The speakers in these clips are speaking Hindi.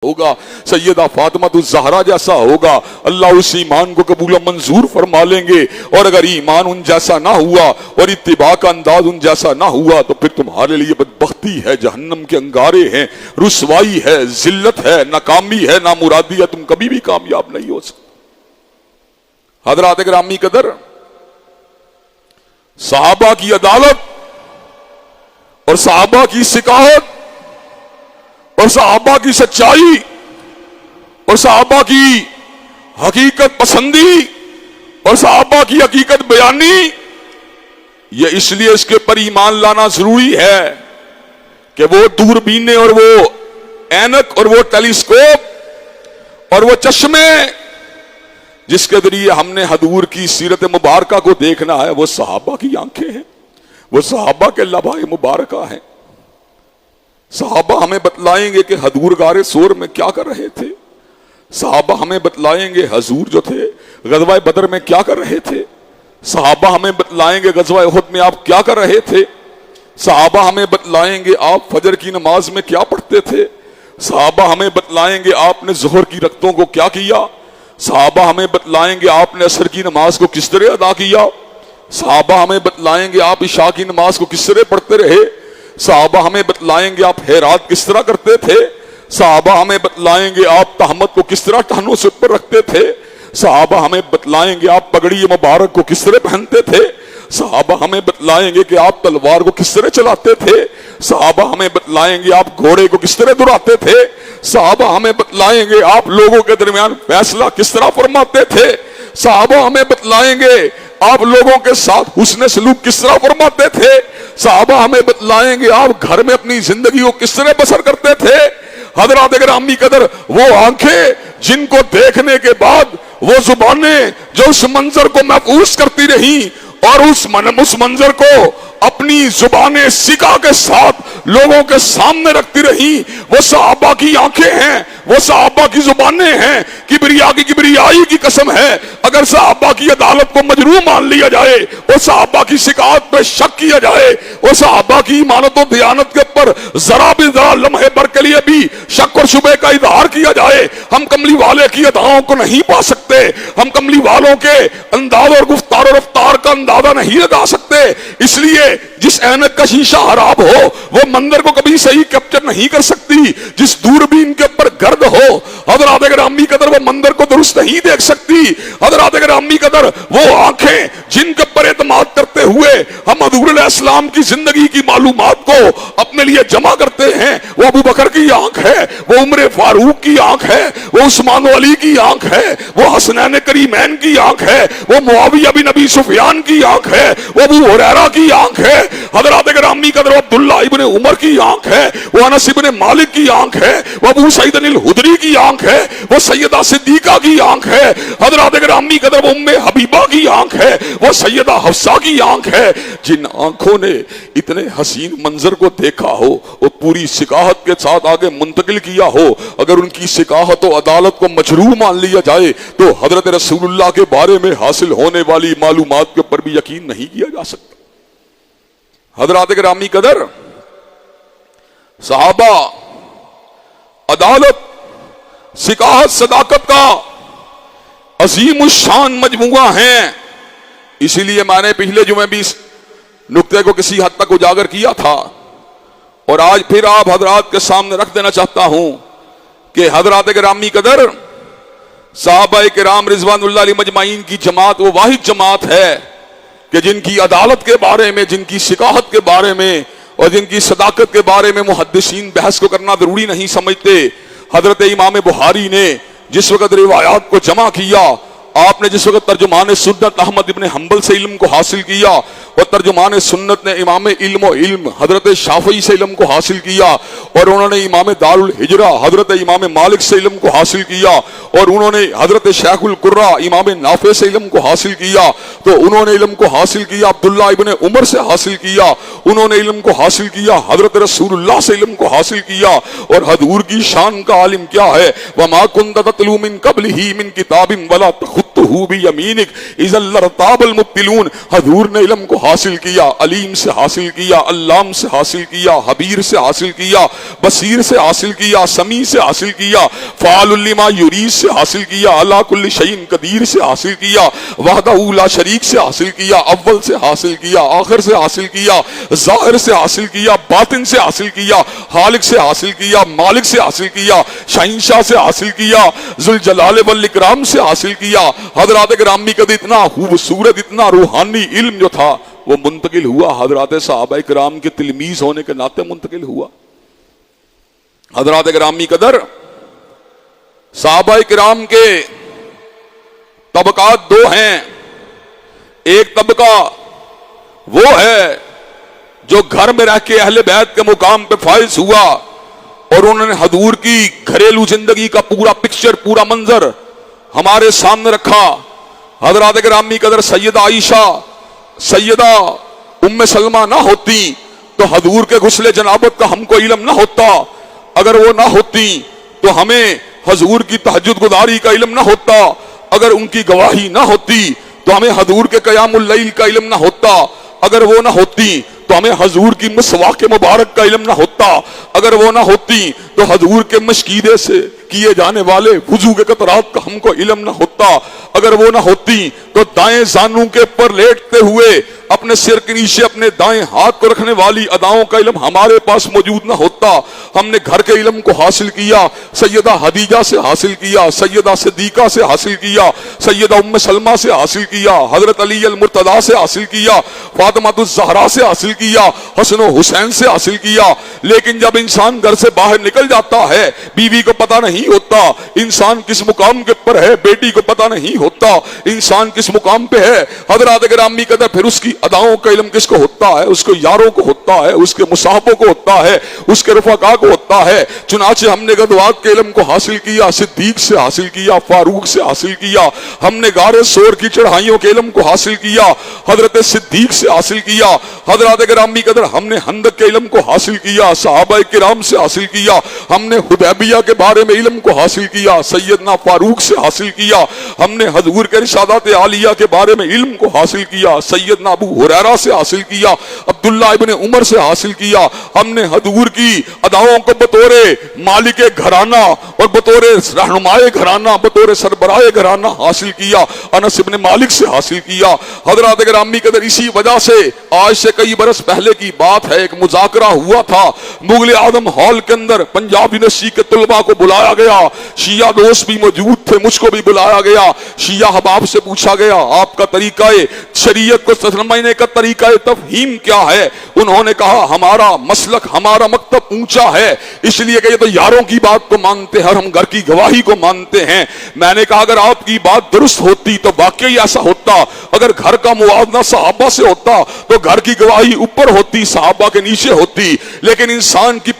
होगा, सैयदा फातिमा तो ज़हरा जैसा होगा। अल्लाह उस ईमान को कबूल मंजूर फरमा लेंगे। और अगर ईमान उन जैसा ना हुआ और इत्तिबा का अंदाज उन जैसा ना हुआ तो फिर तुम्हारे लिए बदबख्ती है, जहन्नम के अंगारे हैं, रुसवाई है, जिल्लत है, नाकामी है, नामुरादी है, तुम कभी भी कामयाब नहीं हो सकते। हज़रात गिरामी कदर, सहाबा की अदालत और सहाबा की सिकाहत और सहाबा की सच्चाई और सहाबा की हकीकत पसंदी और सहाबा की हकीकत बयानी, ये इसलिए इसके पर ईमान लाना जरूरी है कि वो दूरबीनें और वो ऐनक और वो टेलीस्कोप और वो चश्मे जिसके जरिए हमने हजूर की सीरत मुबारका को देखना है, वो सहाबा की आंखें हैं, वो सहाबा के लबाए मुबारका हैं। सहाबा हमें बतलाएंगे कि हजूर गारे सोर में क्या कर रहे थे। सहाबा हमें बतलाएंगे हजूर जो थे गज़वा बदर में क्या कर रहे थे। सहाबा हमें बतलाएंगे गज़वा उहद में आप क्या कर रहे थे। सहाबा हमें बतलाएंगे आप फजर की नमाज में क्या पढ़ते थे। सहाबा हमें बतलाएंगे आपने ज़ोहर की रकतों को क्या किया। सहाबा हमें बतलाएंगे आपने असर की नमाज को किस तरह अदा किया। सहाबा हमें बतलाएंगे आप इशा की नमाज को किस तरह पढ़ते रहे। सहाबा हमें बतलाएंगे आप हेरात किस तरह करते थे। सहाबा हमें बतलाएंगे आप तहमत को किस तरह टहनों से ऊपर रखते थे। सहाबा हमें बतलाएंगे आप पगड़ी मुबारक को किस तरह पहनते थे। सहाबा हमें बतलाएंगे कि आप तलवार को किस तरह चलाते थे। सहाबा हमें बतलाएंगे आप घोड़े को किस तरह दुराते थे। सहाबा हमें बतलाएंगे आप लोगों के दरमियान फैसला किस तरह फरमाते थे। सहाबा हमें बतलाएंगे आप लोगों के साथ हुस्न सलूक किस तरह फरमाते थे। सहाबा हमें बतलाएंगे आप घर में अपनी जिंदगी को किस तरह बसर करते थे। हज़रात गिरामी कदर, वो आंखें जिनको देखने के बाद वो जुबानें जो उस मंजर को महफूज करती रही और उस मंजर को अपनी जुबानें सिका के साथ लोगों के सामने रखती रही, वो सहाबा की आंखें हैं, वो सहाबा की जुबानें हैं। किबरियाई की कसम है, अगर सहाबा की अदालत को मजरूह मान लिया जाए, वो सहाबा की शिकायत पे शक किया जाए, वो सहाबा की ईमानत और दयानत के ऊपर जरा लम्हे भर के लिए भी शक और शुबे का इजहार किया जाए, हम कमली वाले की अदाओं को नहीं पा सकते। हम कमली वालों के अंदाज और गुफ्तार और रफ्तार का अंदाजा नहीं लगा सकते। इसलिए जिस ऐनक का शीशा खराब हो वो मंदिर को कभी सही कैप्चर नहीं कर सकती। जिस दूरबीन के ऊपर गर्द हो हज़रात गिरामी कदर वो मंदिर को दुरुस्त नहीं देख सकती। हज़रात गिरामी कदर, वो आंखें जिनके ऊपर एतमाद करते हुए हम हज़ूर अलैहिस्सलाम की जिंदगी की मालूमात को अपने लिए जमा करते हैं, वो अबू बकर की आंख है, वो उमर फारूक की आंख है, वो उस्मान अली की आंख है, वो हसनैन करीमैन की आंख है, वो मुआविया बिन अबी सुफियान की आंख है, वो अबू हुरैरा की आंख है। हज़रात गिरामी कदर, अब्दुल्ला इब्ने उमर की आंख है, वो अनस इब्ने मालिक की आंख है, वो अबू सईद अल हुदरी की आंख है, वो सैयदा सिद्दीका की आंख है। हज़रात गिरामी कदर, वो उम्मे हबीबा की आंख है, वो सैयदा हफ्सा की आंख है। जिन आंखों ने इतने हसीन मंजर को देखा हो, वो पूरी शिकायत के साथ आगे मुंतकिल किया हो, अगर उनकी शिकायत और अदालत को मजरूह मान लिया जाए तो हजरत रसूलुल्लाह के बारे में हासिल होने वाली मालूमात के ऊपर भी यकीन नहीं किया जा सकता। हज़रात गिरामी कदर, सहाबा, अदालत, सिकाहत, सदाकत का अजीम शान मजमुआ है। इसीलिए मैंने पिछले जुमे भी इस नुक्ते को किसी हद तक उजागर किया था और आज फिर आप हजरात के सामने रख देना चाहता हूं कि हज़रात गिरामी कदर, सहाबा किराम रिजवानुल्लाह अलैहिम मजमाइन की जमात वो वाहिद जमात है कि जिनकी अदालत के बारे में, जिनकी शिकायत के बारे में और जिनकी सदाकत के बारे में मुहद्दिसीन बहस को करना जरूरी नहीं समझते। हजरत इमाम बुखारी ने जिस वक्त रिवायात को जमा किया, आपने जिस वक्त तर्जुमान सुन्नत अहमद इब्ने हंबल से इल्म को हासिल किया और तर्जुमान सुन्नत ने इमाम इल्म हजरत शाफई से इल्म को हासिल किया और उन्होंने इमाम दारुल हिजरा हजरत इमाम मालिक से इल्म को हासिल किया और उन्होंने हजरत शेखुल कुर्रा इमाम नाफे से इल्म को हासिल किया, तो उन्होंने इल्म को हासिल किया अब्दुल्ला इब्ने उमर से हासिल किया, उन्होंने इल्म को हासिल किया हजरत रसूलुल्लाह से इल्म को हासिल किया। और हजूर की शान का आलिम क्या है, वमा कुन्त ततलू मिन क़ब्लिही मिन किताबिन वला तखुत्तहू बियमीनिक इज़ल लरताबल मुब्तिलून। हजूर ने इल्म को हासिल किया, अलीम से हासिल किया, अल्लाम से हासिल किया, हबीर से हासिल किया, बसीर से हासिल किया, समी से हासिल किया, फ़ाअलुल लिमा युरीद से हासिल किया, अला कुल्लि शैइन कदीर से हासिल किया, वहदहू ला शरीक से हासिल किया, अव्वल से हासिल किया, आखिर से हासिल किया, ज़ाहिर से हासिल किया, बातिन से हासिल किया, खालिक से हासिल किया, मालिक से हासिल किया, शहंशाह से हासिल किया, जुल जलाल वल इकराम से हासिल किया। हजरात गिरामी का इतना खूबसूरत, इतना रूहानी इल्म जो था वो मुंतकिल हुआ हजरात सहाबा किराम के तिलमीज होने के नाते मुंतकिल हुआ। हजरात गिरामी कदर, सहाबा किराम के तबकात दो हैं। एक तबका वो है जो घर में रह के अहले बैत के मुकाम पे फाइज हुआ और उन्होंने हजूर की घरेलू जिंदगी का पूरा पिक्चर, पूरा मंजर हमारे सामने रखा। हजरात गिरामी कदर, सैयदा आयशा, सैयदा उम्मे सलमा ना होती तो हजूर के गुस्ले जनाबत का हमको इल्म ना होता। अगर वो ना होती तो हमें हजूर की तहज्जुद गुजारी का इल्म ना होता। अगर उनकी गवाही ना होती तो हमें हजूर के क़यामुल लैल का इल्म ना होता। अगर वो ना होती तो हमें हजूर की मिसवाक मुबारक का इल्म ना होता। अगर वो ना होती तो हजूर के मशकीदे से किए जाने वाले वुजू के कतरात का हमको इल्म ना होता। अगर वो ना होती तो दाएं जानू के ऊपर लेटते हुए अपने सिर के नीचे अपने दाएं हाथ को रखने वाली अदाओं का इल्म हमारे पास मौजूद ना होता। हमने घर के इल्म को हासिल किया, सैयदा हदीजा से हासिल किया, सैयदा सिद्दीका से हासिल किया, सैयदा उम्मे सलमा से हासिल किया, हजरत अली अल मुर्तदा से हासिल किया, फातिमातुज़ ज़हरा से हासिल किया, हसन और हुसैन से हासिल किया। लेकिन जब इंसान घर से बाहर निकल जाता है, बीवी को पता नहीं होता इंसान किस मुकाम के ऊपर है, बेटी को पता नहीं होता इंसान किस मुकाम पे है। हजरात गिरामी कदर, फिर उसकी अदाओं का इल्म किसको होता है? उसको यारों को होता है, उसके मुसाहबों को होता है, उसके रफ़ाका को होता है। चुनाचे हमने गदवात के इल्म को हासिल किया, सिद्दीक से हासिल किया, फारूक से हासिल किया। हमने गारे सोर की चढ़ाइयों के इल्म को हासिल किया, हजरत सिद्दीक से हासिल किया। हजरात गिरामी कदर, हमने हंदक के इल्म को हासिल किया, सहाबा किराम से हासिल किया। हमने हुदैबिया के बारे में इल्म को हासिल किया, सैयदना फारूक से हासिल किया। हमने हजूर के रिसादात आलिया के बारे में इल्म को हासिल किया, सैयदना अबू हुरैरा से हासिल किया, अब्दुल्ला इब्ने उमर से हासिल किया। हमने हजूर की अदाओं को बतौरे मालिक घराना और बतौरे रहनुमाए घराना, बतौरे सरबराए घराना हासिल किया, अनस इब्ने मालिक से हासिल किया। हजरात गिरामी कदर, इसी वजह से आज से कई बरस पहले की बात है, एक मुज़ाकरा हुआ था मुगल आदम हॉल के अंदर। पंजाब यूनिवर्सिटी के तुलबा को बुलाया गया, शिया दोस्त भी मौजूद थे, मुझको भी बुलाया गया। शिया हबाब से पूछा गया, आपका तरीका शरीयत को समझने का तरीका तफहीम क्या है? उन्होंने कहा, हमारा मसलक, हमारा मकतब ऊंचा है, इसलिए कि ये तो यारों की बात को मानते हैं और हम घर की गवाही को मानते हैं। मैंने कहा, अगर आपकी बात दुरुस्त होती तो वाकई ऐसा होता। अगर घर का मुआवजा सहाबा से होता तो घर की गवाही ऊपर होती, सहाबा के नीचे होती। लेकिन इंसान की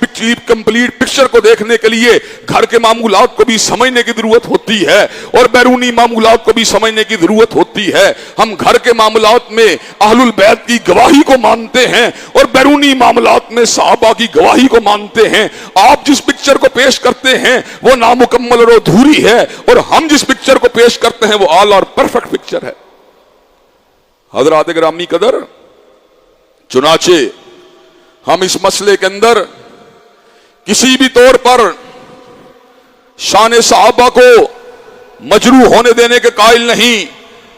कंप्लीट पिक्चर को देखने के लिए घर के मामूलात को भी समझने की जरूरत होती है और बैरूनी मामूलात को भी समझने की जरूरत होती है। हम घर के मामलात में अहलुल बैत की गवाही को मानते हैं और बैरूनी मामलात में सहाबा की गवाही को मानते हैं। आप जिस पिक्चर को पेश करते हैं वो नामुकम्मल और अधूरी है और हम जिस पिक्चर को पेश करते हैं वो आला और परफेक्ट पिक्चर है। हजरात गिरामी कदर, चुनाचे हम इस मसले के अंदर किसी भी तौर पर शान सहाबा को मजरू होने देने के कायल नहीं।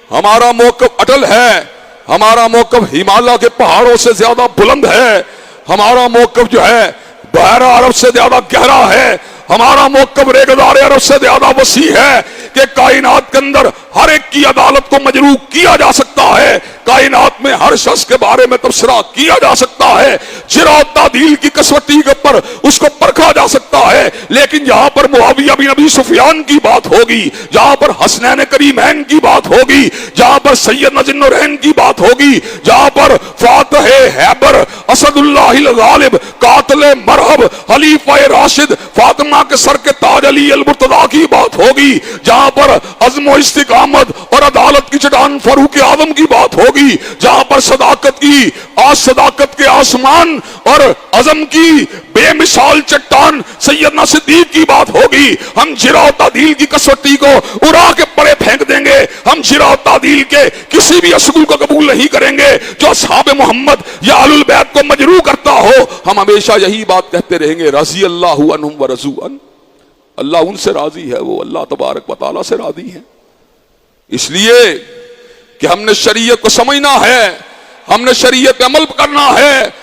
हमारा मौक़िफ़ अटल है, हमारा मौक़िफ़ हिमालय के पहाड़ों से ज्यादा बुलंद है, हमारा मौक़िफ़ जो है बहरा अरब से ज्यादा गहरा है, हमारा मौक़िफ़ रेगिस्तान अरब से ज्यादा वसी है कि कायनात के अंदर हर एक की अदालत को मजरू किया जा सकता है। कायनात में हर शख्स के बारे में तबसरा किया जा सकता है, जिरा तादील की कसवटी के ऊपर उसको परखा जा सकता है। लेकिन जहां पर मुआविया बिन अबी सुफियान की बात होगी, जहां पर हसनैन करीमैन की बात होगी, जहां पर सैयदना ज़िन्नुरैन की बात होगी, जहां पर फातिह हैबर असदुल्लाहिल गालिब कातिल मरहब खलीफा राशिद फातिमा के सर के ताज अली अल मुर्तदा की बात होगी, जहां पर अज़्म व इस्तिकामत और अदालत की चट्टान फारूक आज़म की बात होगी, जहां पर सदाकत की सदाकत के आसमान और अज़म की बेमिसाल चट्टान सैयदना सिद्दीक की बात होगी, हम जिरा तादील की कसवटी को उड़ा के परे फेंक देंगे। करेंगे। हम जिरा तादील के किसी भी असुल को कबूल नहीं करेंगे जो असहाब मोहम्मद या आलुल बैत को मजरू करता हो। हम हमेशा यही बात कहते रहेंगे, रज़ी अल्लाहु अन्हुम व रज़ू अन, अल्लाह उनसे राजी है, वो अल्लाह तबारक व तआला से राजी है। इसलिए कि हमने शरीयत को समझना है, हमने शरीयत पे अमल करना है।